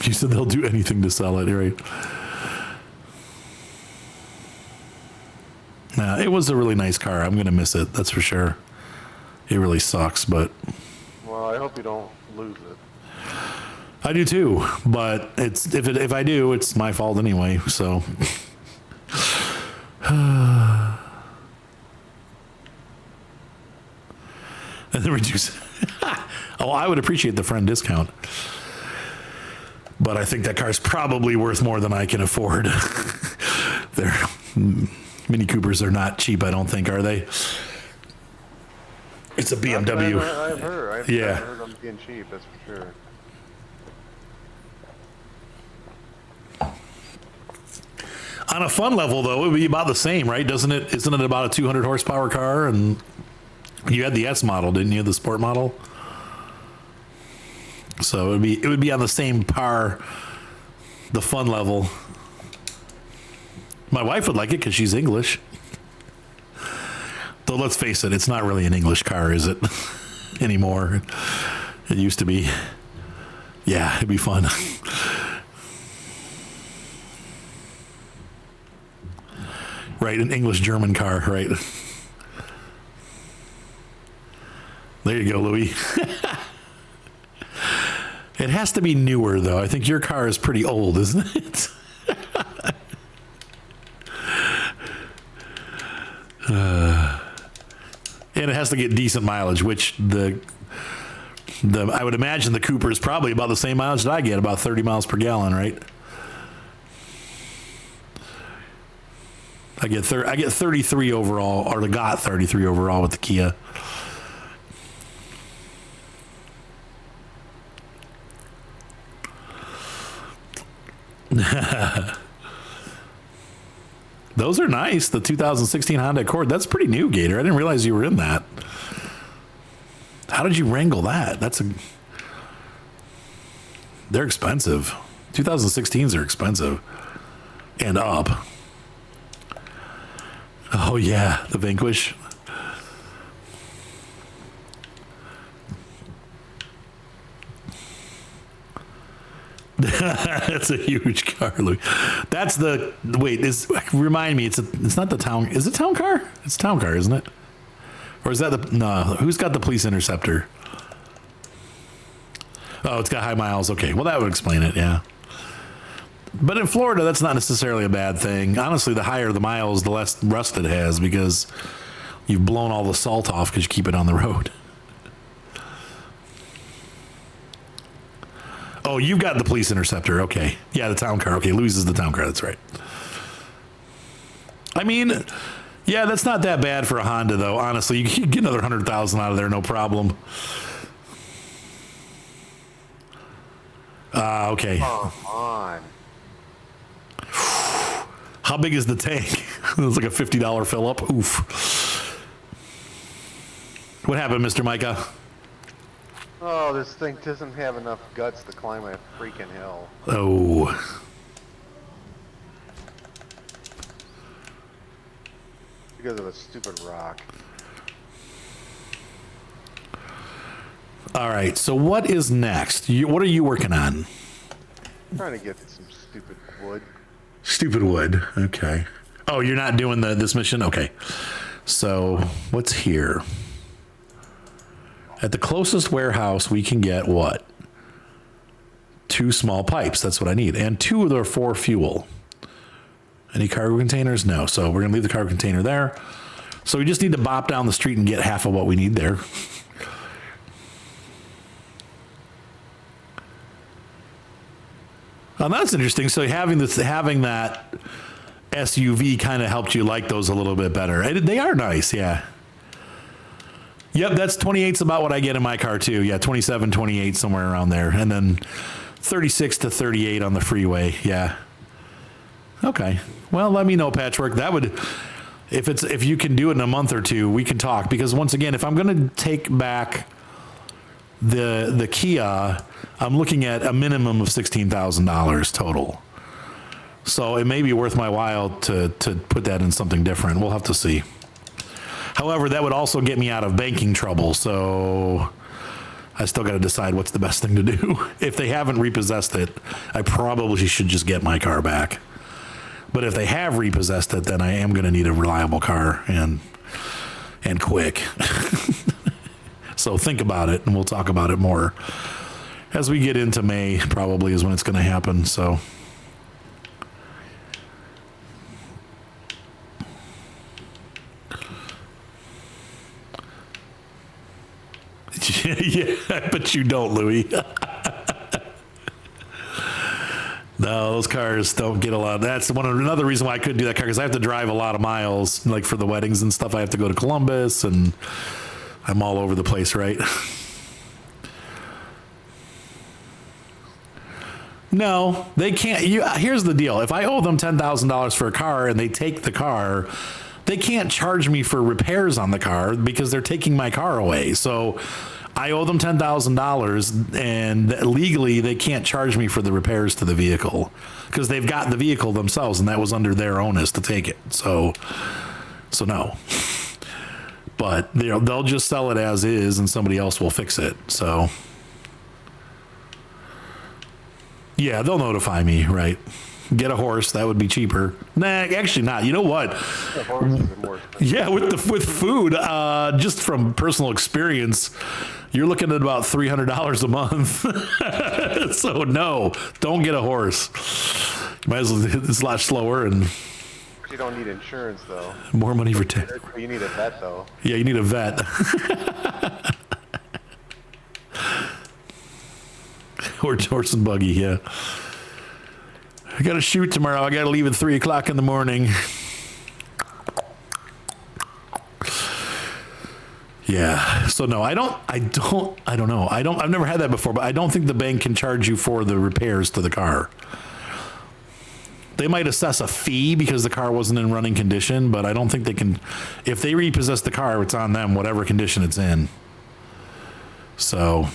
You said they'll do anything to sell it, right? Nah, it was a really nice car. I'm going to miss it. That's for sure. It really sucks, but. Well, I hope you don't lose it. I do too, but if I do, it's my fault anyway, so. And then reduce. Oh, I would appreciate the friend discount. But I think that car's probably worth more than I can afford. Their Mini Coopers are not cheap, I don't think, are they? It's a BMW. I've heard. I've heard them being cheap, that's for sure. On a fun level, though, it would be about the same, right? Isn't it about a 200 horsepower car? And you had the S model, didn't you? The sport model. So it would be on the same par, the fun level. My wife would like it because she's English. Though let's face it, it's not really an English car, is it? Anymore. It used to be. Yeah, it'd be fun. Right, an English-German car, right? There you go, Louis. It has to be newer, though. I think your car is pretty old, isn't it? And it has to get decent mileage, which I would imagine the Cooper is probably about the same mileage that I get, about 30 miles per gallon, right? I get 33 overall, or got 33 overall with the Kia. Those are nice. The 2016 Honda Accord. That's pretty new, Gator. I didn't realize you were in that. How did you wrangle that? They're expensive. 2016s are expensive. And up. Oh yeah, the Vanquish. That's a huge car, Louis. That's remind me, it's not the town. Is it town car? It's town car, isn't it? Or is that who's got the police interceptor? Oh, it's got high miles. Okay, well that would explain it, yeah. But in Florida, that's not necessarily a bad thing. Honestly, the higher the miles, the less rust it has because you've blown all the salt off because you keep it on the road. Oh, you've got the police interceptor. Okay. Yeah, the town car. Okay, Louis is the town car. That's right. I mean, yeah, that's not that bad for a Honda, though. Honestly, you can get another 100,000 out of there, no problem. Okay. Come on. How big is the tank? It's like a $50 fill up. Oof. What happened, Mr. Micah? Oh, this thing doesn't have enough guts to climb a freaking hill. Oh. Because of a stupid rock. All right, so what is next? What are you working on? I'm trying to get some stupid wood. Stupid wood. Okay. Oh, you're not doing this mission? Okay. So what's here? At the closest warehouse, we can get what? 2 small pipes. That's what I need. And 2 of them are for fuel. Any cargo containers? No. So we're going to leave the cargo container there. So we just need to bop down the street and get half of what we need there. That's interesting. So having that SUV kind of helped you like those a little bit better. They are nice, yeah. Yep, that's 28's about what I get in my car too. Yeah, 27, 28, somewhere around there. And then 36 to 38 on the freeway, yeah. Okay. Well, let me know, Patchwork. That would, if you can do it in a month or two, we can talk. Because once again, if I'm going to take back the Kia, I'm looking at a minimum of $16,000 total. So it may be worth my while to put that in something different. We'll have to see. However, that would also get me out of banking trouble. So I still got to decide what's the best thing to do. If they haven't repossessed it, I probably should just get my car back. But if they have repossessed it, then I am going to need a reliable car and quick. So think about it, and we'll talk about it more as we get into May. Probably is when it's going to happen. So. Yeah, but you don't, Louis. No, those cars don't get a lot. That's another reason why I couldn't do that car, because I have to drive a lot of miles, like for the weddings and stuff. I have to go to Columbus, and I'm all over the place, right? No, they can't. Here's the deal. If I owe them $10,000 for a car and they take the car, they can't charge me for repairs on the car because they're taking my car away. So I owe them $10,000, and legally they can't charge me for the repairs to the vehicle because they've got the vehicle themselves, and that was under their onus to take it. So no. But they'll just sell it as is, and somebody else will fix it. So yeah, they'll notify me, right? Get a horse, that would be cheaper. Nah, actually not. You know what? Yeah, with food, just from personal experience, you're looking at about $300 a month. So no, don't get a horse. Might as well, it's a lot slower, and you don't need insurance though. More money for You need a vet though. Yeah, you need a vet. Horse and buggy, yeah. I got to shoot tomorrow. I got to leave at 3 o'clock in the morning. Yeah. So no, I don't know. I've never had that before, but I don't think the bank can charge you for the repairs to the car. They might assess a fee because the car wasn't in running condition, but I don't think they can. If they repossess the car, it's on them, whatever condition it's in. So.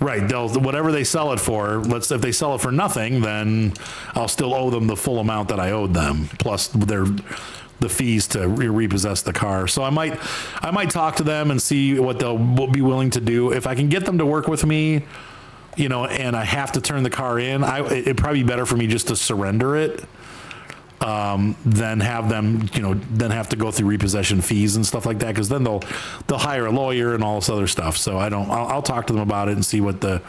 Right, whatever they sell it for. If they sell it for nothing, then I'll still owe them the full amount that I owed them, plus the fees to repossess the car. So I might talk to them and see what they'll be willing to do. If I can get them to work with me, and I have to turn the car in, it'd probably be better for me just to surrender it. Then have them, then have to go through repossession fees and stuff like that, because then they'll hire a lawyer and all this other stuff. So I'll talk to them about it and see what the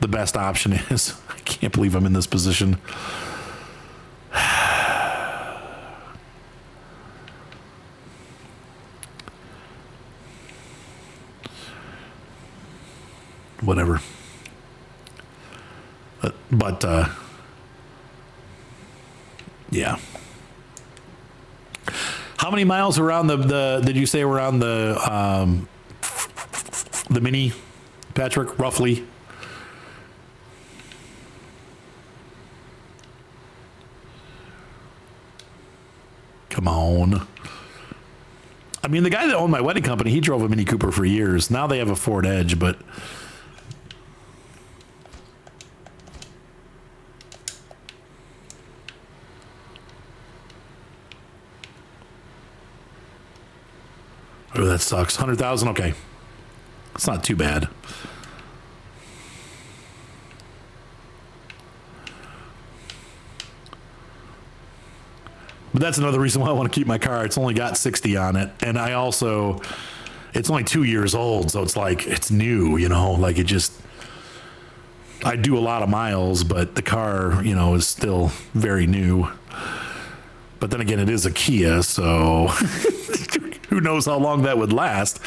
best option is. I can't believe I'm in this position. Whatever. But yeah. How many miles around the did you say around the Mini, Patrick, roughly? Come on. I mean, the guy that owned my wedding company, he drove a Mini Cooper for years. Now they have a Ford Edge, but oh, that sucks. 100,000. Okay. It's not too bad. But that's another reason why I want to keep my car. It's only got 60 on it. And it's only 2 years old. So it's like, it's new, like I do a lot of miles, but the car, is still very new. But then again, it is a Kia, so who knows how long that would last.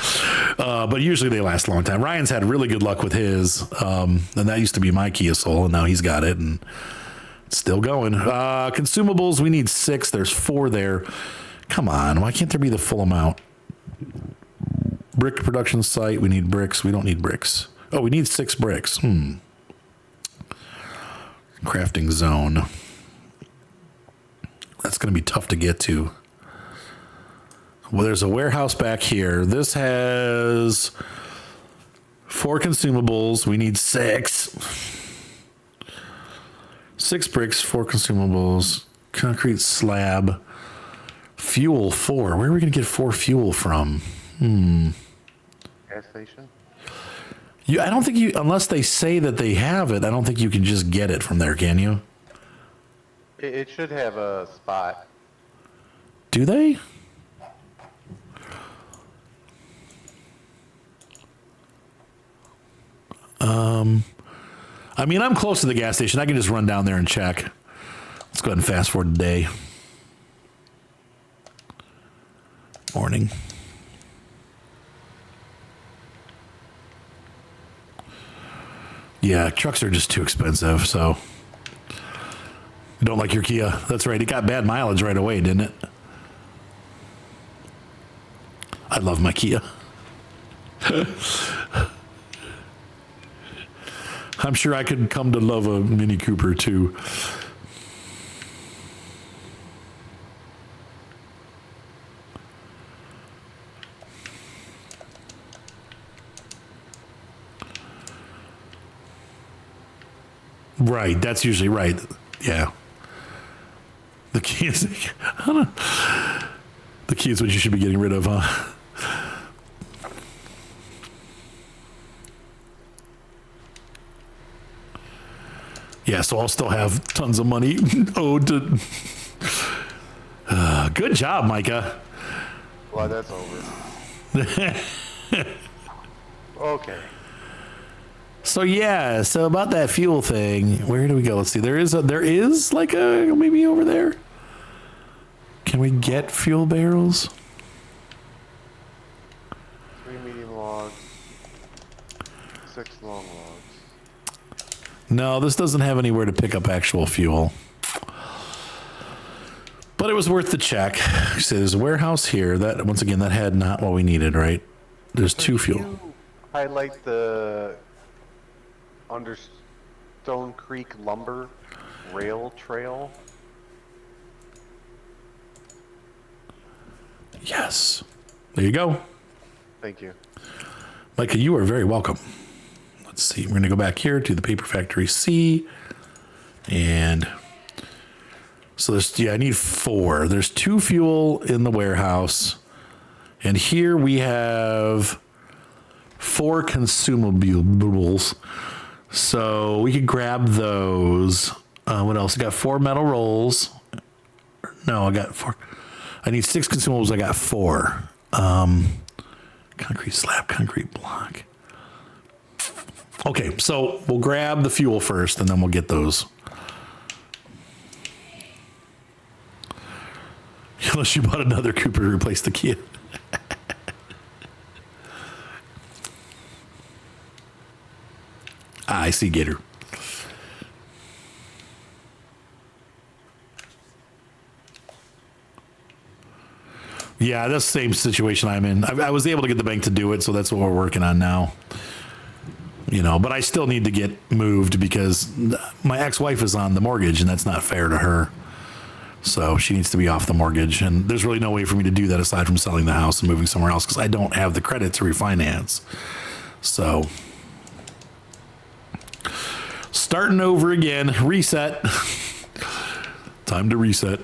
But usually they last a long time. Ryan's had really good luck with his. And that used to be my Kia Soul, and now he's got it, and it's still going. Consumables, we need 6. There's 4 there. Come on, why can't there be the full amount? Brick production site, we need bricks. We don't need bricks. Oh, we need 6 bricks. Crafting zone. That's going to be tough to get to. Well, there's a warehouse back here. This has 4 consumables. We need 6. 6 bricks, 4 consumables, concrete slab, fuel 4. Where are we going to get 4 fuel from? And gas station? I don't think you, unless they say that they have it, I don't think you can just get it from there, can you? It should have a spot. Do they? I mean, I'm close to the gas station. I can just run down there and check. Let's go ahead and fast forward the day. Morning. Yeah, trucks are just too expensive, so. You don't like your Kia? That's right. It got bad mileage right away, didn't it? I love my Kia. I'm sure I could come to love a Mini Cooper too. Right, that's usually right. Yeah. The key is, I don't know. The key is what you should be getting rid of, huh? Yeah, so I'll still have tons of money owed to. Good job, Micah. Well, that's over. Okay. So yeah, so about that fuel thing, where do we go? Let's see. There is like a maybe over there. Can we get fuel barrels? 3 medium logs, 6 long logs. No, this doesn't have anywhere to pick up actual fuel. But it was worth the check. So there's a warehouse here. That once again, that had not what we needed, right? There's 2 fuel. You highlight the under Stone Creek lumber rail trail. Yes. There you go. Thank you. Micah, you are very welcome. Let's see. We're going to go back here to the Paper Factory C. And so I need 4. There's 2 fuel in the warehouse. And here we have 4 consumables. So we could grab those. What else? I got 4 metal rolls. No, I got 4. I need 6 consumables. I got 4. Concrete slab, concrete block. Okay, so we'll grab the fuel first, and then we'll get those. Unless you bought another Cooper to replace the Kia. I see, Gator. Yeah, that's the same situation I'm in. I was able to get the bank to do it, so that's what we're working on now. You know, but I still need to get moved because my ex-wife is on the mortgage, and that's not fair to her. So she needs to be off the mortgage, and there's really no way for me to do that aside from selling the house and moving somewhere else because I don't have the credit to refinance. So starting over again, reset. Time to reset.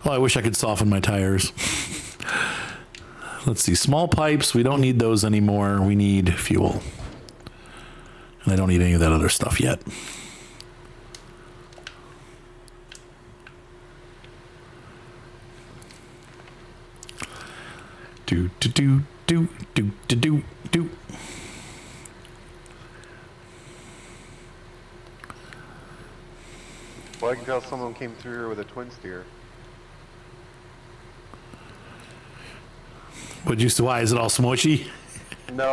Well, I wish I could soften my tires. Let's see. Small pipes. We don't need those anymore. We need fuel. And I don't need any of that other stuff yet. Do. Well, I can tell someone came through here with a twin steer. Why is it all smushy? No,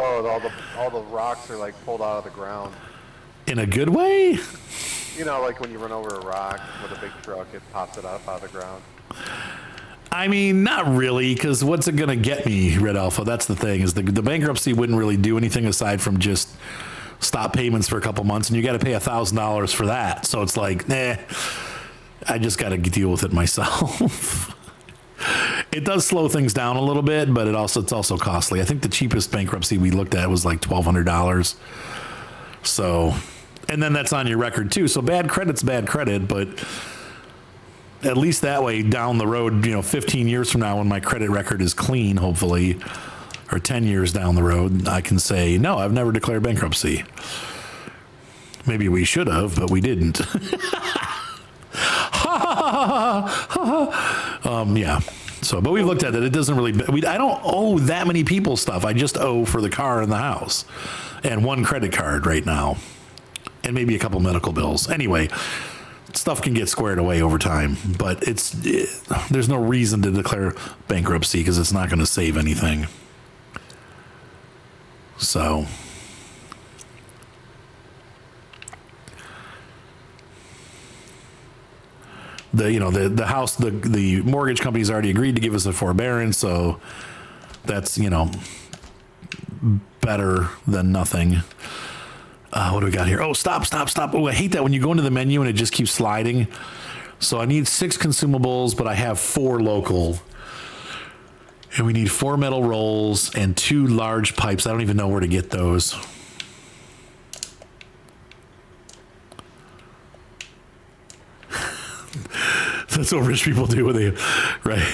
all the rocks are like pulled out of the ground. In a good way? You know, like when you run over a rock with a big truck, it pops it up out of the ground. I mean, not really, because what's it going to get me, Red Alpha? That's the thing, is the bankruptcy wouldn't really do anything aside from just stop payments for a couple months, and you got to pay $1,000 for that. So it's like, I just got to deal with it myself. It does slow things down a little bit, but it's also costly. I think the cheapest bankruptcy we looked at was like $1,200. So, and then that's on your record too. So bad credit's bad credit, but at least that way down the road, 15 years from now when my credit record is clean, hopefully, or 10 years down the road, I can say, no, I've never declared bankruptcy. Maybe we should have, but we didn't. Yeah. So, but we've looked at it. It doesn't really, I don't owe that many people stuff. I just owe for the car and the house and one credit card right now and maybe a couple medical bills. Anyway, stuff can get squared away over time, but there's no reason to declare bankruptcy because it's not going to save anything. So, the house, the mortgage company's already agreed to give us a forbearance, so that's, better than nothing. What do we got here? Oh, stop. Oh, I hate that when you go into the menu and it just keeps sliding. So I need 6 consumables, but I have 4 local. And we need 4 metal rolls and 2 large pipes. I don't even know where to get those. That's what rich people do when they, right?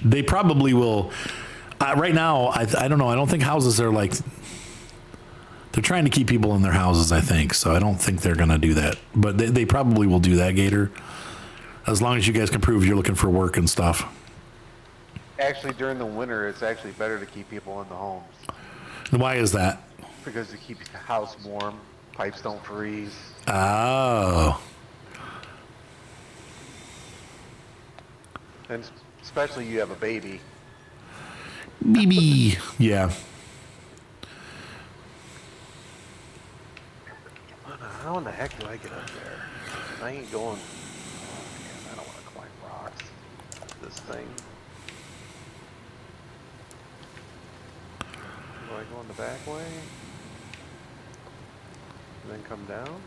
They probably will. Right now, I don't know. I don't think houses are like, they're trying to keep people in their houses, I think. So I don't think they're going to do that. But they probably will do that, Gator. As long as you guys can prove you're looking for work and stuff. Actually, during the winter, it's actually better to keep people in the homes. And why is that? Because it keeps the house warm. Pipes don't freeze. Oh. And especially you have a baby. BB. Yeah. How in the heck do I get up there? I ain't going. Man, I don't want to climb rocks. This thing. Do I go in the back way? And then come down?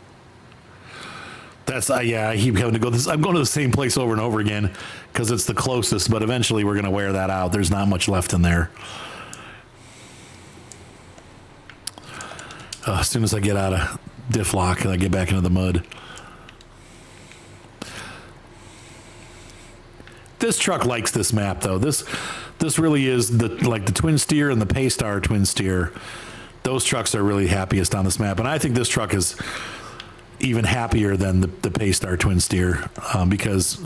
That's yeah. I keep having to go this. I'm going to the same place over and over again because it's the closest. But eventually, we're going to wear that out. There's not much left in there. As soon as I get out of diff lock and I get back into the mud. This truck likes this map though. This really is the twin steer and the Paystar twin steer. Those trucks are really happiest on this map, and I think this truck is even happier than the Paystar twin steer because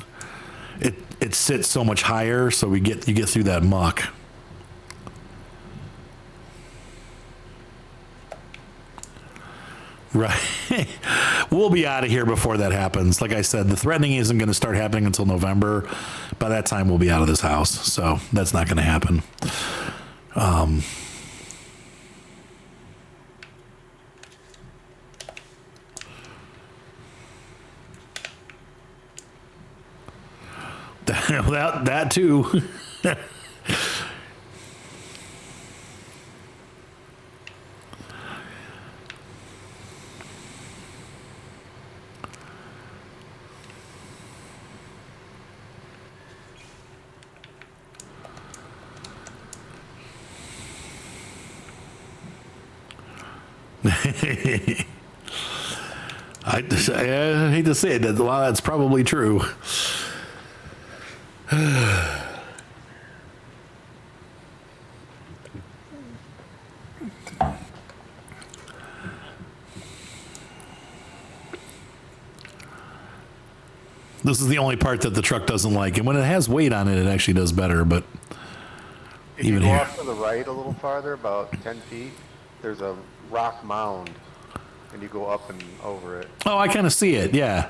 it sits so much higher, so you get through that muck. Right. We'll be out of here before that happens. Like I said, the threatening isn't going to start happening until November. By that time, we'll be out of this house, so that's not going to happen. That too. I hate to say it, that a lot of that's probably true. This is the only part that the truck doesn't like, and when it has weight on it, it actually does better. But if even you go here, off to the right a little farther, about 10 feet, there's a rock mound, and you go up and over it. oh, I kind of see it. Yeah.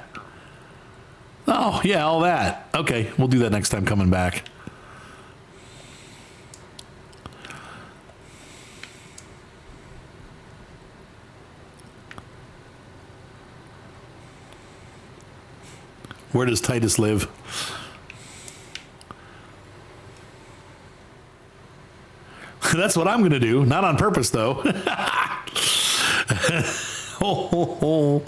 Oh, yeah, all that. Okay, we'll do that next time coming back. Where does Titus live? That's what I'm going to do. Not on purpose, though. Oh.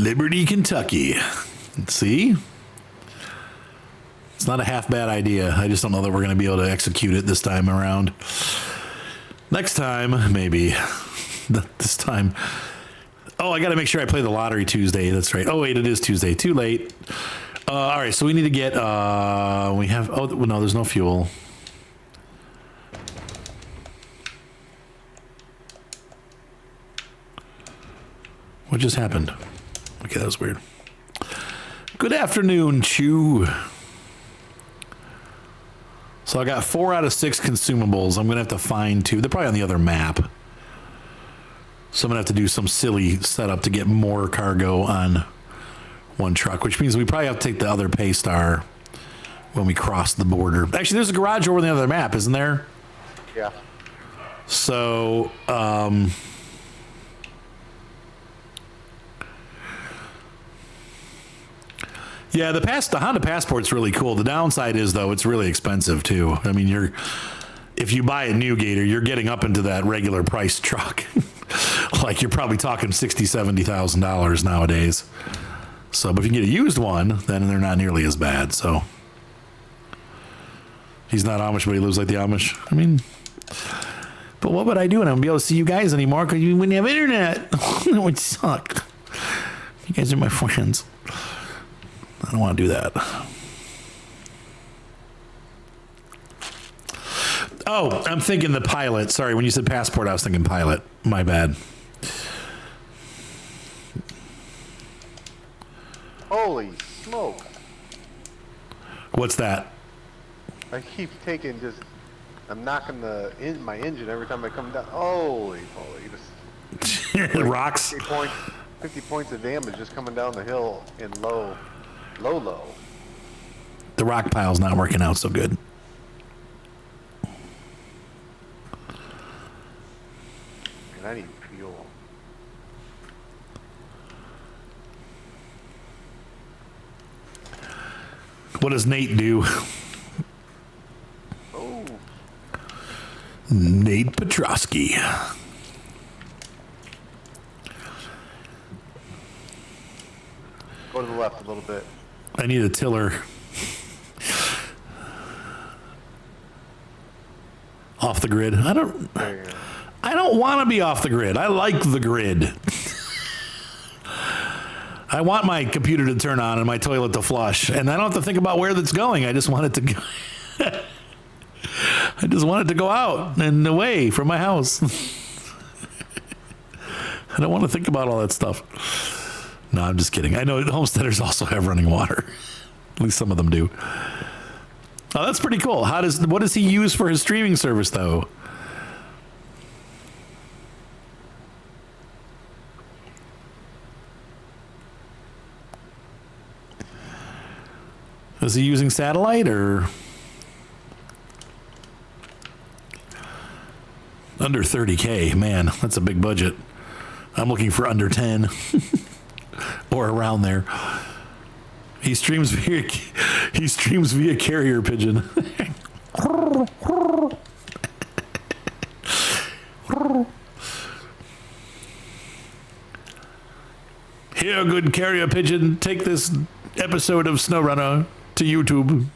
Liberty, Kentucky. See? It's not a half bad idea. I just don't know that we're going to be able to execute it this time around. Next time, maybe. This time. Oh, I got to make sure I play the lottery Tuesday. That's right. Oh, wait, it is Tuesday. Too late. All right, so we need to get, we have, oh, no, there's no fuel. What just happened? Okay, that was weird. Good afternoon, Chew. So I got 4 out of 6 consumables. I'm going to have to find 2. They're probably on the other map. So I'm going to have to do some silly setup to get more cargo on one truck, which means we probably have to take the other Paystar when we cross the border. Actually, there's a garage over on the other map, isn't there? Yeah. So, yeah, the Honda Passport's really cool. The downside is, though, it's really expensive, too. I mean, if you buy a new Gator, you're getting up into that regular price truck. Like, you're probably talking $60,000, $70,000 nowadays. So, but if you can get a used one, then they're not nearly as bad. So, he's not Amish, but he lives like the Amish. I mean, but what would I do? And I wouldn't be able to see you guys anymore because you wouldn't have internet. It would suck. You guys are my friends. I don't want to do that. Oh, I'm thinking the Pilot. Sorry, when you said Passport, I was thinking Pilot. My bad. Holy smoke. What's that? I keep taking I'm knocking my engine every time I come down. Holy. Just Rocks. 50 points of damage just coming down the hill in low. The rock pile's not working out so good. And I need fuel. What does Nate do? Oh. Nate Petrosky. Go to the left a little bit. I need a tiller. Off the grid. I don't want to be off the grid. I like the grid. I want my computer to turn on and my toilet to flush, and I don't have to think about where that's going. I just want it to go. I just want it to go out and away from my house. I don't want to think about all that stuff. No, I'm just kidding. I know homesteaders also have running water. At least some of them do. Oh, that's pretty cool. What does he use for his streaming service, though? Is he using satellite or under 30K? Man, that's a big budget. I'm looking for under 10 or around there. He streams via carrier pigeon. Here, good carrier pigeon, take this episode of SNOWRUNNER to YouTube.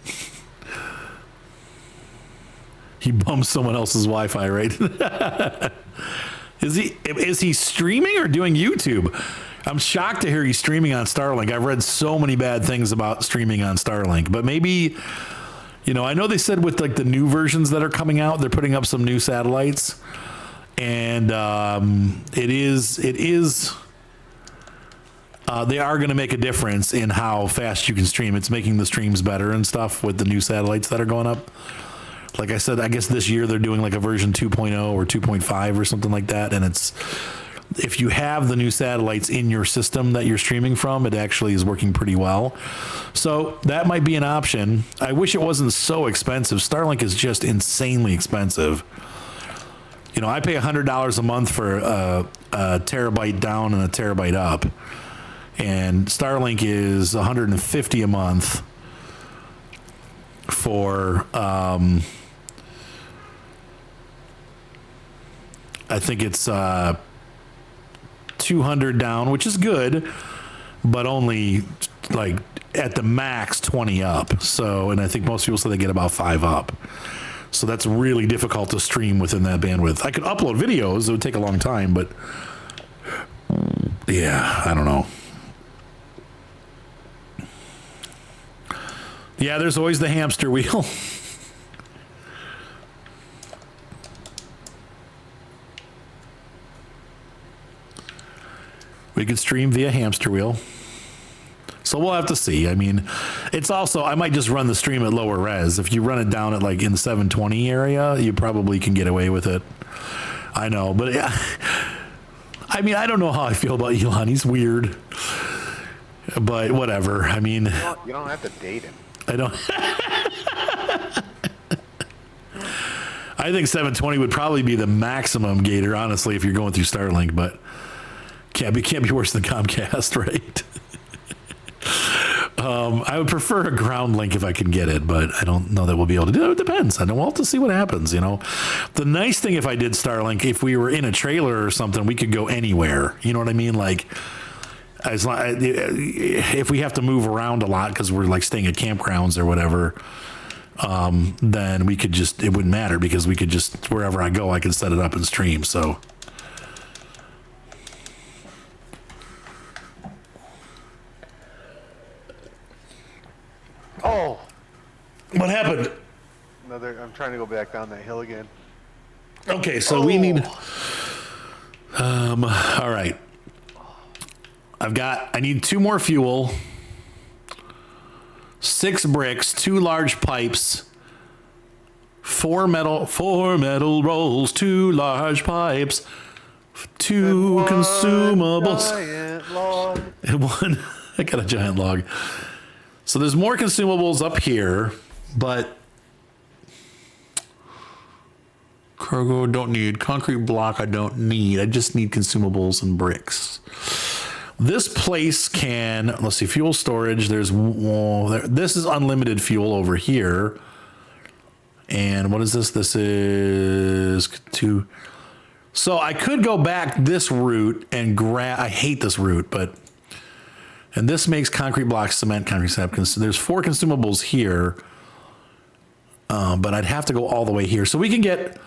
He bumps someone else's Wi-Fi, right? Is he streaming or doing YouTube? I'm shocked to hear he's streaming on Starlink. I've read so many bad things about streaming on Starlink, but maybe, I know they said with like the new versions that are coming out, they're putting up some new satellites, and they are going to make a difference in how fast you can stream. It's making the streams better and stuff with the new satellites that are going up. Like I said, I guess this year they're doing like a version 2.0 or 2.5 or something like that. And if you have the new satellites in your system that you're streaming from, it actually is working pretty well. So that might be an option. I wish it wasn't so expensive. Starlink is just insanely expensive. I pay $100 a month for a terabyte down and a terabyte up. And Starlink is $150 a month for I think it's 200 down, which is good, but only like at the max 20 up. So, and I think most people say they get about 5 up. So that's really difficult to stream within that bandwidth. I could upload videos, it would take a long time, but yeah, I don't know. Yeah, there's always the hamster wheel. We could stream via hamster wheel. So we'll have to see. I mean, it's also, I might just run the stream at lower res. If you run it down at like in the 720 area, you probably can get away with it. I know, but yeah, I mean, I don't know how I feel about Elon. He's weird, but whatever. I mean, you don't have to date him. I don't. I think 720 would probably be the maximum gator, honestly, if you're going through Starlink, but can't be worse than Comcast, right? I would prefer a ground link if I can get it, but I don't know that we'll be able to do it. It depends. We'll have to see what happens, you know. The nice thing if I did Starlink, if we were in a trailer or something, we could go anywhere. You know what I mean? Like, as long, if we have to move around a lot because we're like staying at campgrounds or whatever, then we could just, it wouldn't matter because we could just, wherever I go, I can set it up and stream. So. Oh, What happened? I'm trying to go back down that hill again. Okay, so we need. All right. I need 2 more fuel, 6 bricks, 2 large pipes, 4 metal rolls, 2 large pipes, 2 consumables, Giant log. and 1. I got a giant log. So there's more consumables up here, but cargo don't need. Concrete block I don't need. I just need consumables and bricks. This place can, let's see, fuel storage. There's, this is unlimited fuel over here. And what is this? This is 2. So I could go back this route and grab, I hate this route, but, and this makes concrete blocks, cement, concrete slab. There's 4 consumables here, but I'd have to go all the way here. So we can get,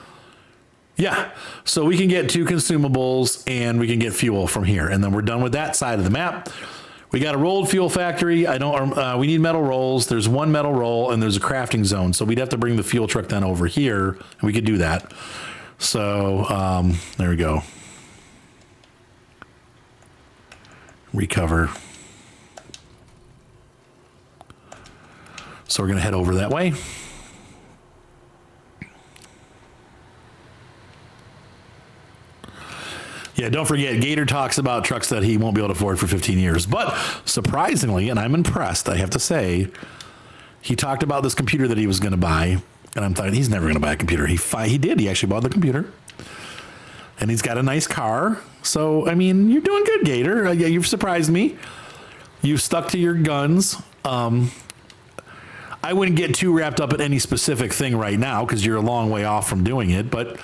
yeah, so we can get 2 consumables and we can get fuel from here. And then we're done with that side of the map. We got a rolled fuel factory. We need metal rolls. There's 1 metal roll and there's a crafting zone. So we'd have to bring the fuel truck then over here and we could do that. So there we go. Recover. So we're going to head over that way. Yeah, don't forget, Gator talks about trucks that he won't be able to afford for 15 years. But surprisingly, and I'm impressed, I have to say, he talked about this computer that he was going to buy. And I'm thinking, he's never going to buy a computer. He did. He actually bought the computer. And he's got a nice car. So, I mean, you're doing good, Gator. Yeah, you've surprised me. You've stuck to your guns. I wouldn't get too wrapped up in any specific thing right now because you're a long way off from doing it. But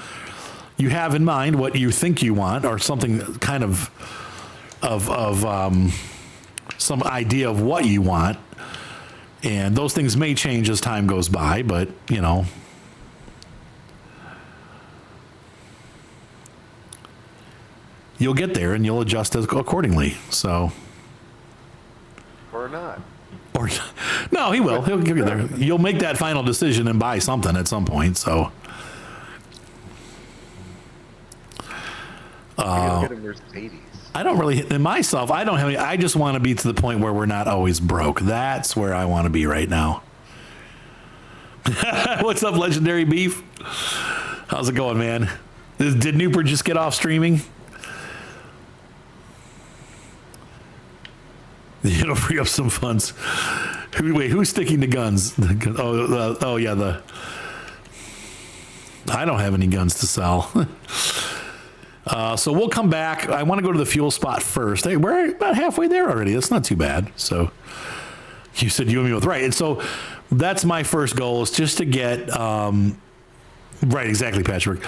you have in mind what you think you want or something kind of some idea of what you want. And those things may change as time goes by, but, you know. You'll get there and you'll adjust accordingly. So. Or not. Or no, he will. He'll give you there. You'll make that final decision and buy something at some point. So. Get a Mercedes. I don't really, in myself, I don't have any, I just want to be to the point where we're not always broke. That's where I want to be right now. What's up, Legendary Beef? How's it going, man? Did Nooper just get off streaming? You know, free up some funds. Wait, who's sticking to guns? Oh, yeah, I don't have any guns to sell. So we'll come back. I want to go to the fuel spot first. Hey, we're about halfway there already. That's not too bad. So you said you and me both, right? And so that's my first goal is just to get, right, exactly, Patrick.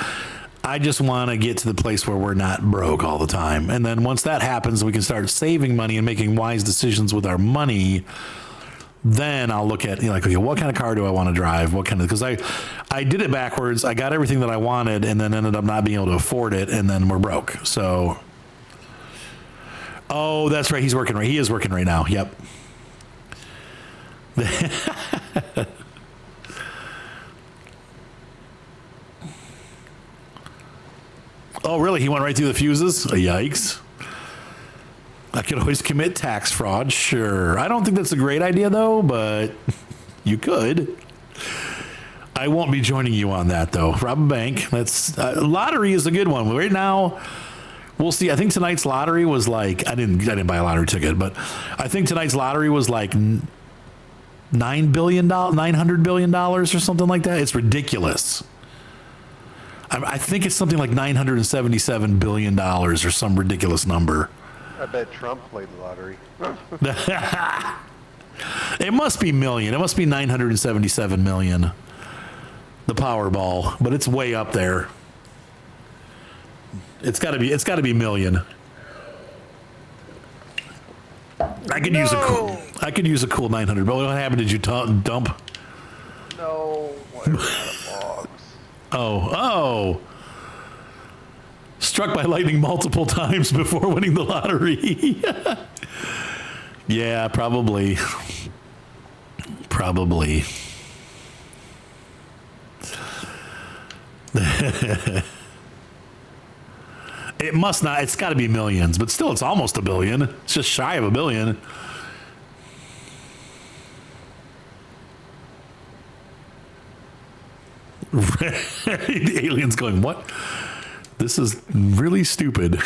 I just want to get to the place where we're not broke all the time. And then once that happens, we can start saving money and making wise decisions with our money. Then I'll look at, like, okay, what kind of car do I want to drive? What kind of, because I did it backwards. I got everything that I wanted and then ended up not being able to afford it. And then we're broke. So, oh, that's right. He is working right now. Yep. Oh, really? He went right through the fuses? Yikes. I could always commit tax fraud. Sure. I don't think that's a great idea, though, but you could. I won't be joining you on that, though. Rob a bank. That's lottery is a good one. Right now, we'll see. I think tonight's lottery was like, I didn't buy a lottery ticket, but I think tonight's lottery was like $900 billion or something like that. It's ridiculous. I think it's something like $977 billion or some ridiculous number. I bet Trump played the lottery. It must be million. It must be 977 million. The Powerball, but it's way up there. It's got to be million. I could use a cool 900. But what happened? Did you dump? No. Whatever, box. Oh. Struck by lightning multiple times before winning the lottery. Yeah, probably. It must not. It's got to be millions, but still, it's almost a billion. It's just shy of a billion. The alien's going, what? This is really stupid.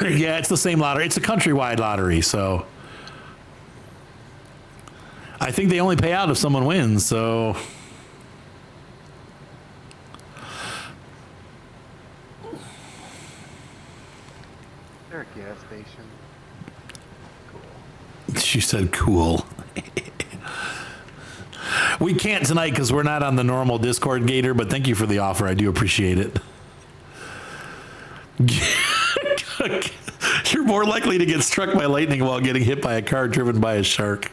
Yeah, it's the same lottery. It's a countrywide lottery, so I think they only pay out if someone wins, so Is there a gas station? Cool. she said cool. We can't tonight because we're not on the normal Discord, Gator, but thank you for the offer. I do appreciate it. You're more likely to get struck by lightning while getting hit by a car driven by a shark.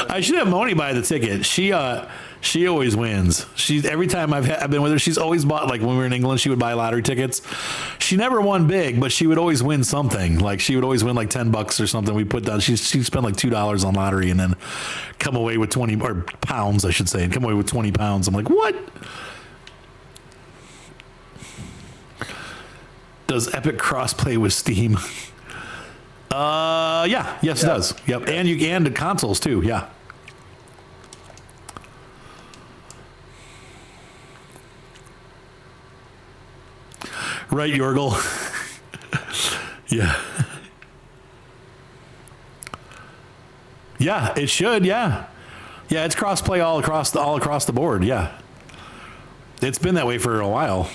I should have Moni buy the ticket. She always wins. Every time I've been with her, she's always bought, like when we were in England, she would buy lottery tickets. She never won big, but she would always win something. Like she would always win like $10 or something. We put down, she spent like $2 on lottery and then come away with 20 or pounds, I should say, and come away with 20 pounds. I'm like, what? Does Epic crossplay with Steam? Yeah, yes, it does. Yep, and the consoles too. Yeah. Right, Yorgel. Yeah. Yeah, it should. Yeah. Yeah, it's crossplay all across the board. Yeah. It's been that way for a while.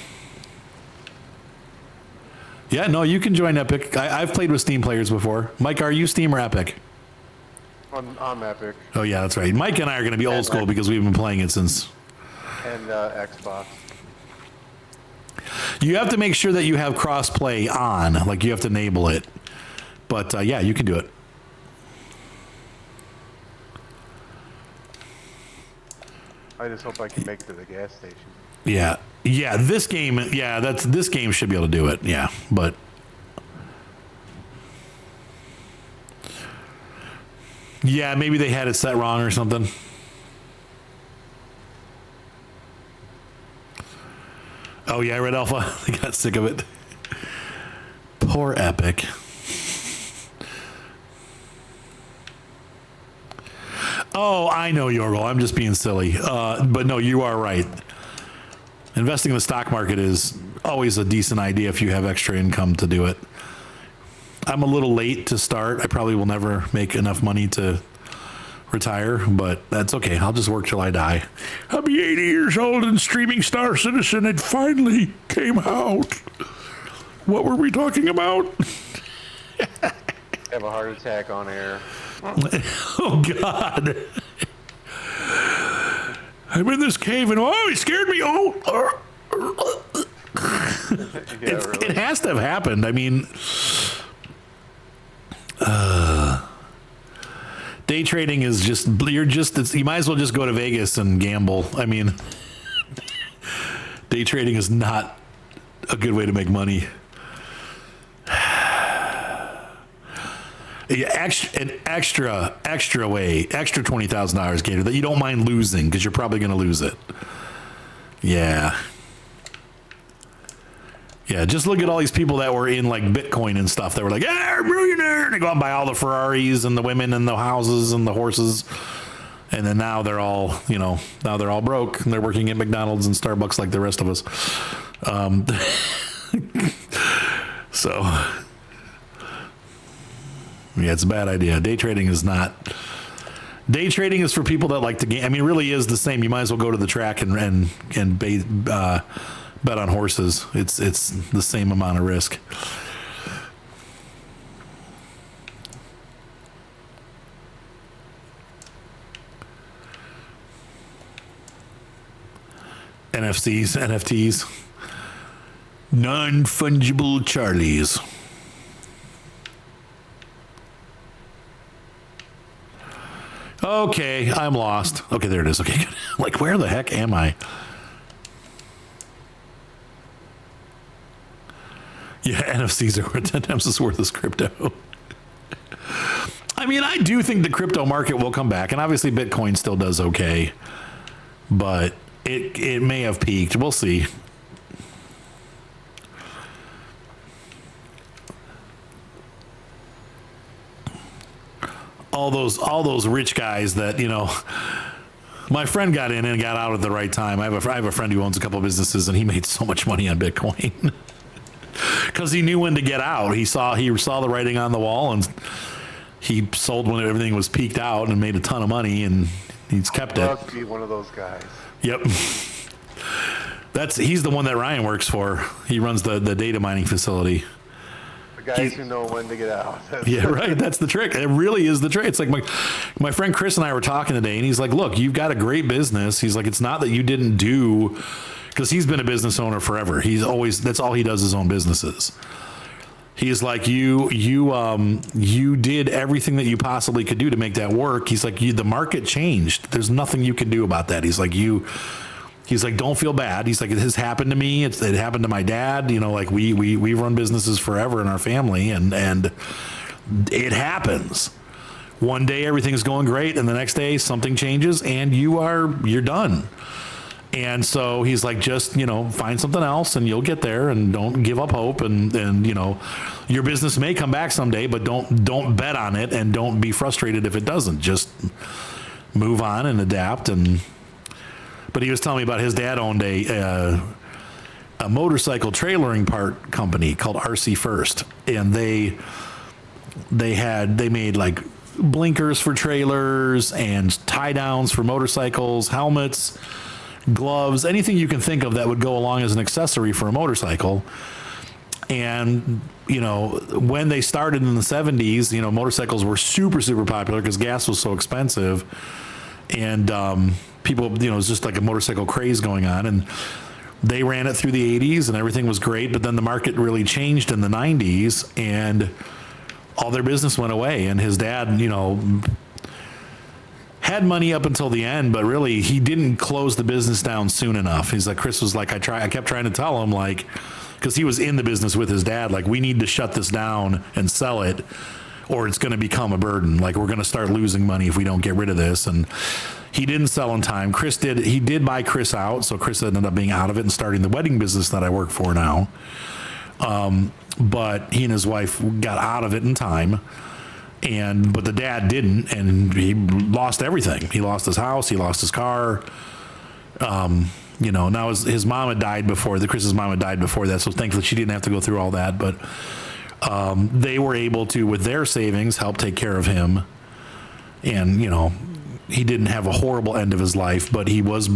Yeah, no, you can join Epic. I've played with Steam players before. Mike, are you Steam or Epic? I'm Epic. Oh, yeah, that's right. Mike and I are going to be old school because we've been playing it since. And Xbox. You have to make sure that you have cross-play on. Like, you have to enable it. But, yeah, you can do it. I just hope I can make it to the gas station. Yeah. Yeah, this game should be able to do it. Yeah, but yeah, maybe they had it set wrong or something. Oh yeah, Red Alpha. They got sick of it. Poor Epic. Oh, I know, Yorgel. I'm just being silly. But no, you are right. Investing in the stock market is always a decent idea if you have extra income to do it. I'm a little late to start. I probably will never make enough money to retire, but that's okay. I'll just work till I die. I'll be 80 years old and streaming Star Citizen. It finally came out. What were we talking about? Have a heart attack on air. Oh, God. I'm in this cave and oh, he scared me. Yeah, really. It has to have happened. I mean, day trading is just, you might as well just go to Vegas and gamble. I mean, day trading is not a good way to make money. Yeah, an extra $20,000 Gator that you don't mind losing because you're probably going to lose it. Yeah. Yeah, just look at all these people that were in like Bitcoin and stuff that were like, yeah, I'm a millionaire. And they go out and buy all the Ferraris and the women and the houses and the horses. And then now they're all, now they're all broke and they're working at McDonald's and Starbucks like the rest of us. So, yeah, it's a bad idea. Day trading is for people that like to game. I mean, it really is the same. You might as well go to the track and bet on horses. It's the same amount of risk. NFTs, non-fungible Charlies. Okay, I'm lost. Okay, there it is. Okay, good. Like, where the heck am I? Yeah, NFCs are 10 times as worth as crypto. I mean, I do think the crypto market will come back, and obviously Bitcoin still does okay, but it may have peaked. We'll see. All those rich guys that, my friend got in and got out at the right time. I have a friend who owns a couple of businesses, and he made so much money on Bitcoin because he knew when to get out. He saw the writing on the wall, and he sold when everything was peaked out and made a ton of money, and he's kept it. Must be one of those guys. Yep. He's the one that Ryan works for. He runs the data mining facility. Guys who know when to get out. Yeah, right. That's the trick. It really is the trick. It's like my friend Chris and I were talking today, and he's like, look, you've got a great business. He's like, it's not that you didn't do, because he's been a business owner forever. That's all he does is own businesses. He's like, you did everything that you possibly could do to make that work. He's like, the market changed. There's nothing you can do about that. He's like, don't feel bad. He's like, it has happened to me. It happened to my dad. Like we run businesses forever in our family, and it happens. One day everything's going great, and the next day something changes, and you're done. And so he's like, just find something else, and you'll get there, and don't give up hope. And your business may come back someday, but don't bet on it, and don't be frustrated if it doesn't. Just move on and adapt. But he was telling me about his dad owned a motorcycle trailering part company called RC First, and they made like blinkers for trailers and tie downs for motorcycles, helmets, gloves, anything you can think of that would go along as an accessory for a motorcycle. And when they started in the 70s, motorcycles were super, super popular because gas was so expensive, and people, it was just like a motorcycle craze going on, and they ran it through the 80s and everything was great. But then the market really changed in the 90s, and all their business went away. And his dad, had money up until the end, but really he didn't close the business down soon enough. He's like, Chris was like, I kept trying to tell him, like, because he was in the business with his dad, like, we need to shut this down and sell it, or it's going to become a burden. Like, we're going to start losing money if we don't get rid of this. And he didn't sell in time. He did buy Chris out, so Chris ended up being out of it and starting the wedding business that I work for now. But he and his wife got out of it in time, but the dad didn't, and he lost everything. He lost his house, he lost his car. Now his mom had died before. Chris's mom had died before that, so thankfully she didn't have to go through all that. But they were able to, with their savings, help take care of him. And he didn't have a horrible end of his life, but he was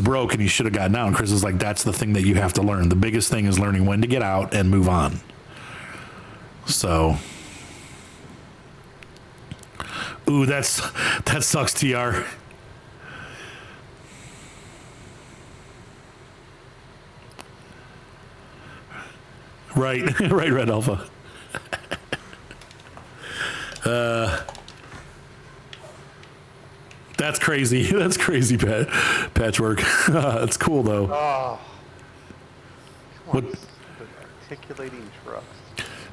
broke, and he should have gotten out. And Chris is like, that's the thing that you have to learn. The biggest thing is learning when to get out and move on. So, ooh, that sucks, TR. Right, right, Red Alpha. That's crazy. That's crazy, Patchwork. That's cool, though. Oh. Come What? on, stupid articulating trucks.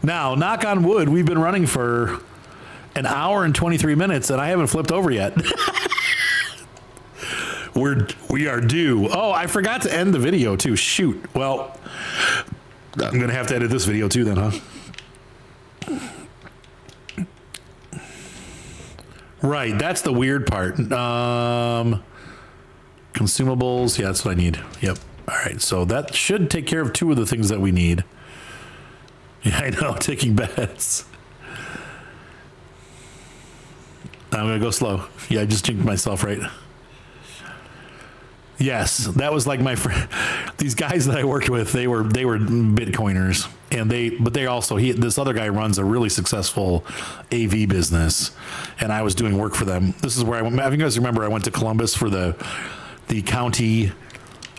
Now, knock on wood, we've been running for an hour and 23 minutes, and I haven't flipped over yet. We are due. Oh, I forgot to end the video, too. Shoot. Well, I'm going to have to edit this video, too, then, huh? Right, that's the weird part. Consumables, yeah, that's what I need. Yep. All right, so that should take care of two of the things that we need. Yeah, I know, taking bets. I'm gonna go slow. Yeah, I just jinxed myself, right? Yes, that was like my friend. These guys that I worked with, they were Bitcoiners, and this other guy runs a really successful AV business, and I was doing work for them. This is where I went. I think you guys remember I went to Columbus for the county.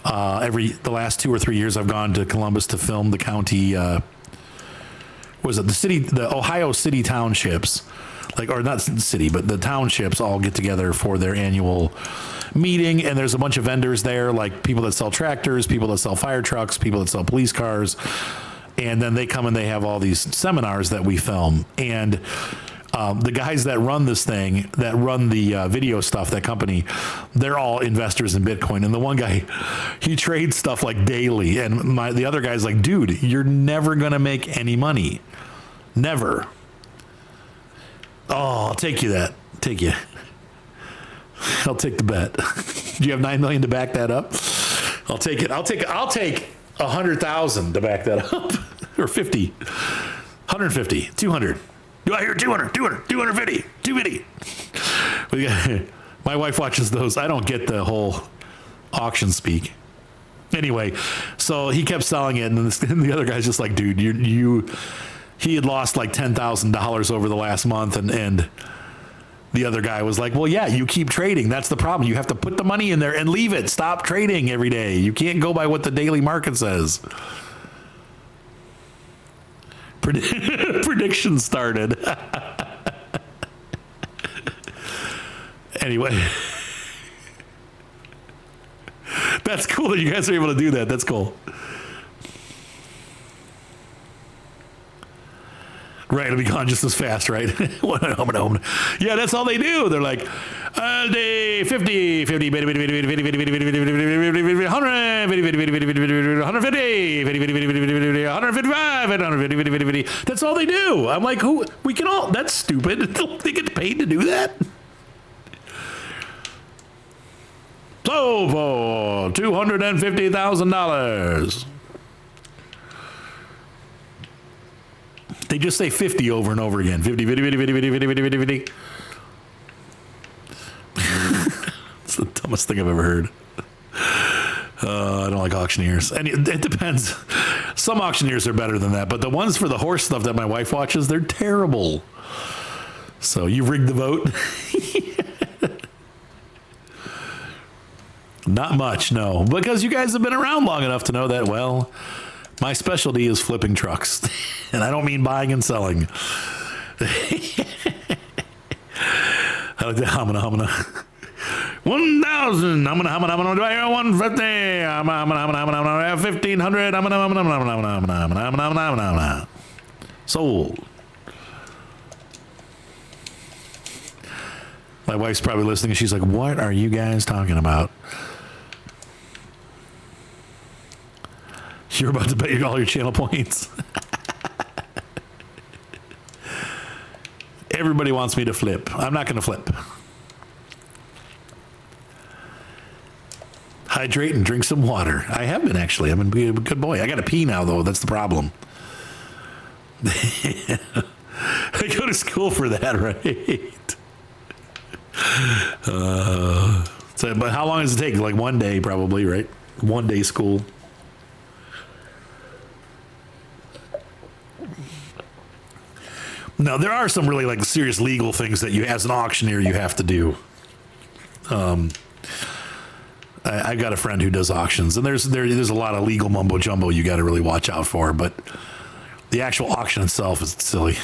The last 2 or 3 years, I've gone to Columbus to film the county. Was it the Ohio City townships? Or not city, but the townships all get together for their annual meeting, and there's a bunch of vendors there, like people that sell tractors, people that sell fire trucks, people that sell police cars, and then they come and they have all these seminars that we film. And the guys that run this thing, that run the video stuff, that company, they're all investors in Bitcoin. And the one guy, he trades stuff like daily, and the other guy's like, dude, you're never gonna make any money, never. Oh, I'll take you that. Take you. I'll take the bet. Do you have 9 million to back that up? I'll take it. I'll take 100,000 to back that up. Or 50. 150. 200. Do I hear 200? 200. 250. 250. My wife watches those. I don't get the whole auction speak. Anyway, so he kept selling it, and the other guy's just like, dude, he had lost like $10,000 over the last month, and the other guy was like, well, yeah, you keep trading. That's the problem. You have to put the money in there and leave it. Stop trading every day. You can't go by what the daily market says. Prediction started. Anyway. That's cool that you guys are able to do that. That's cool. Right, it'll be gone just as fast, right? Yeah, that's all they do. They're like, 50, 50, 50, 100, 150, 155, 150. That's all they do. I'm like, we can all, that's stupid. They get paid to do that? So for $250,000. They just say 50 over and over again. 50, 50, 50, 50, 50, 50, 50, 50, 50. It's the dumbest thing I've ever heard. I don't like auctioneers. And it depends. Some auctioneers are better than that, but the ones for the horse stuff that my wife watches, they're terrible. So you rigged the vote? Not much, no. Because you guys have been around long enough to know that, well, my specialty is flipping trucks. And I don't mean buying and selling. I'm gonna 1,000. I'm gonna do 150. I'm gonna 1,500. Sold. My wife's probably listening. She's like, "What are you guys talking about?" You're about to bet all your channel points. Everybody wants me to flip. I'm not going to flip. Hydrate and drink some water. I have been, actually. I've been a good boy. I got to pee now, though. That's the problem. I go to school for that, right? But how long does it take? Like 1 day, probably, right? 1 day school. No, there are some really like serious legal things that you, as an auctioneer, you have to do. I've got a friend who does auctions, and there's a lot of legal mumbo jumbo you got to really watch out for. But The actual auction itself is silly.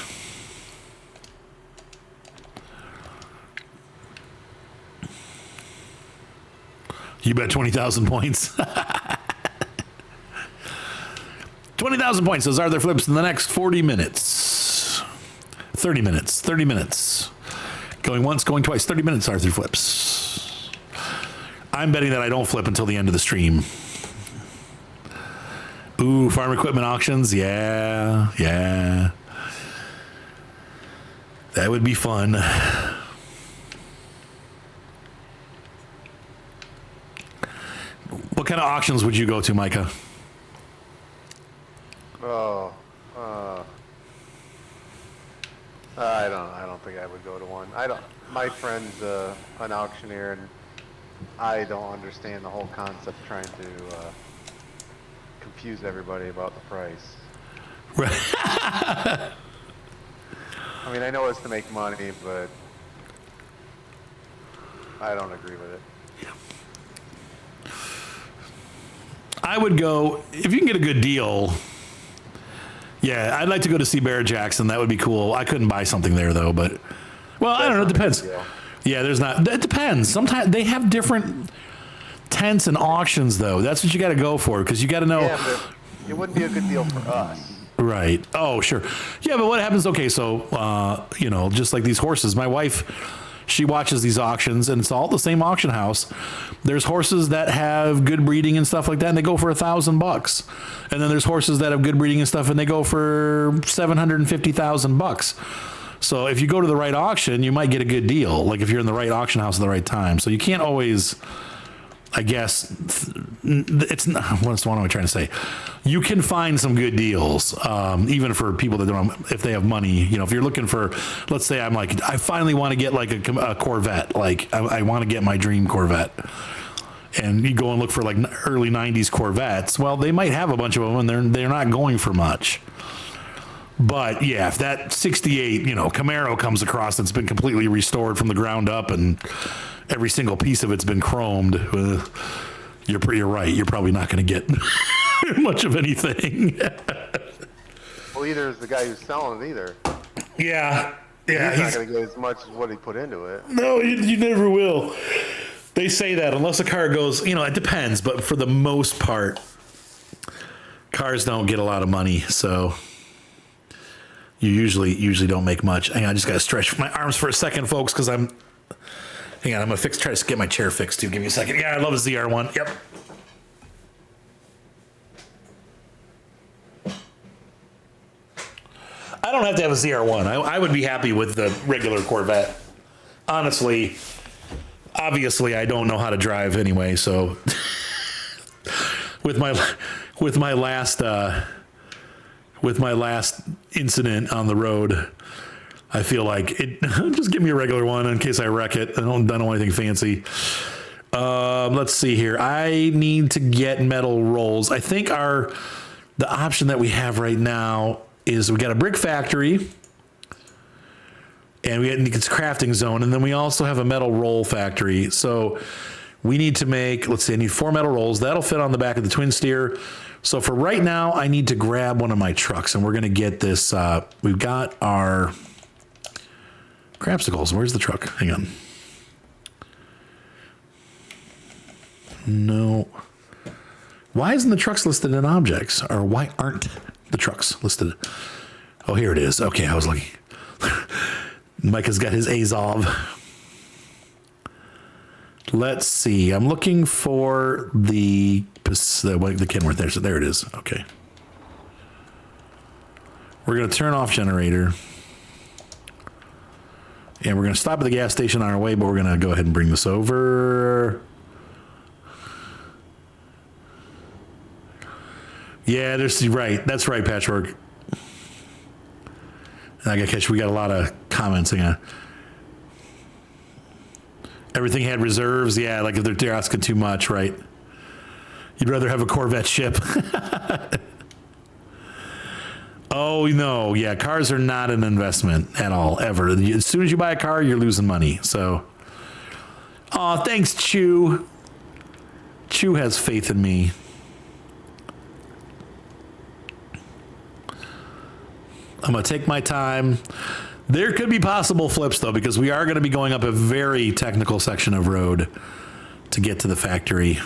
You bet 20,000 points. 20,000 points. Those are their flips in the next 40 minutes. 30 minutes. 30 minutes. Going once, going twice. 30 minutes, Arthur flips. I'm betting that I don't flip until the end of the stream. Ooh, farm equipment auctions. Yeah, yeah. That would be fun. What kind of auctions would you go to, Micah? Oh, I don't think I would go to one. My friend's an auctioneer, and I don't understand the whole concept of trying to confuse everybody about the price. Right. I mean, I know it's to make money, but I don't agree with it. I would go, if you can get a good deal. Yeah, I'd like to go to see Barrett Jackson. That would be cool. I couldn't buy something there, though, but, well, I don't know. It depends. Yeah, there's not. It depends. Sometimes they have different tents and auctions, though. That's what you got to go for, because you got to know. Yeah, but it wouldn't be a good deal for us. Right. Oh, sure. Yeah, but what happens? Okay, so, just like these horses, my wife, she watches these auctions, and it's all the same auction house. There's horses that have good breeding and stuff like that, and they go for $1,000. And then there's horses that have good breeding and stuff, and they go for $750,000. So if you go to the right auction, you might get a good deal. Like if you're in the right auction house at the right time. So you can't always, I guess, it's not, what am I trying to say? You can find some good deals, even for people that don't, if they have money. If you're looking for, let's say I'm like, I finally want to get like a Corvette. Like I want to get my dream Corvette. And you go and look for like early 90s Corvettes. Well, they might have a bunch of them, and they're not going for much. But yeah, if that 68, Camaro comes across that's been completely restored from the ground up and every single piece of it's been chromed, you're right. You're probably not going to get much of anything. Well, either is the guy who's selling it either. Yeah. He's not going to get as much as what he put into it. No, you never will. They say that unless a car goes, it depends, but for the most part, cars don't get a lot of money, so you usually don't make much. Hang on, I just got to stretch my arms for a second, folks, because hang on, I'm going to try to get my chair fixed, too. Give me a second. Yeah, I love a ZR1. Yep. I don't have to have a ZR1. I would be happy with the regular Corvette. Honestly, obviously, I don't know how to drive anyway, so with my last incident on the road, I feel like it. Just give me a regular one in case I wreck it. I don't want anything fancy. Let's see here. I need to get metal rolls. I think the option that we have right now is we got a brick factory, and it's crafting zone, and then we also have a metal roll factory. So we need to make, let's see, I need 4 metal rolls. That'll fit on the back of the twin steer. So for right now, I need to grab one of my trucks, and we're going to get this. We've got our crapsicles. Where's the truck? Hang on. No. Why isn't the trucks listed in objects? Or why aren't the trucks listed? Oh, here it is. Okay, I was looking. Micah's got his Azov. Let's see. I'm looking for the Kenworth there. So there it is. Okay. We're going to turn off generator. And we're going to stop at the gas station on our way, but we're going to go ahead and bring this over. Yeah, right. That's right, Patchwork. I got to catch. We got a lot of comments. Hang on. Everything had reserves. Yeah, like if they're asking too much, right? You'd rather have a Corvette ship. Oh, no. Yeah, cars are not an investment at all, ever. As soon as you buy a car, you're losing money. So, oh, thanks, Chew. Chew has faith in me. I'm going to take my time. There could be possible flips, though, because we are going to be going up a very technical section of road to get to the factory.